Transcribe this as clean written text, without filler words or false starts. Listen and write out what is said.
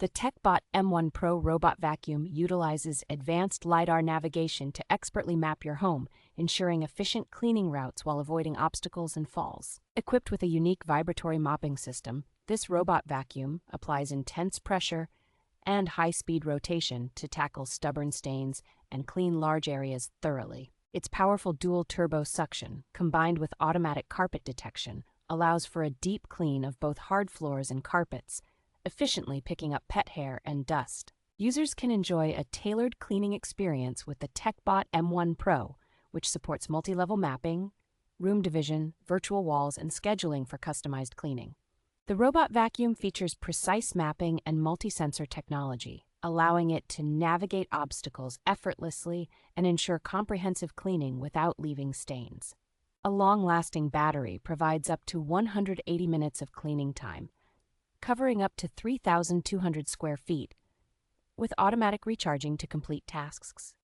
The TECBOT M1 Pro robot vacuum utilizes advanced LIDAR navigation to expertly map your home, ensuring efficient cleaning routes while avoiding obstacles and falls. Equipped with a unique vibratory mopping system, this robot vacuum applies intense pressure and high-speed rotation to tackle stubborn stains and clean large areas thoroughly. Its powerful dual-turbo suction, combined with automatic carpet detection, allows for a deep clean of both hard floors and carpets, efficiently picking up pet hair and dust. Users can enjoy a tailored cleaning experience with the TECBOT M1 Pro, which supports multi-level mapping, room division, virtual walls, and scheduling for customized cleaning. The robot vacuum features precise mapping and multi-sensor technology, allowing it to navigate obstacles effortlessly and ensure comprehensive cleaning without leaving stains. A long-lasting battery provides up to 180 minutes of cleaning time, covering up to 3,200 square feet, with automatic recharging to complete tasks.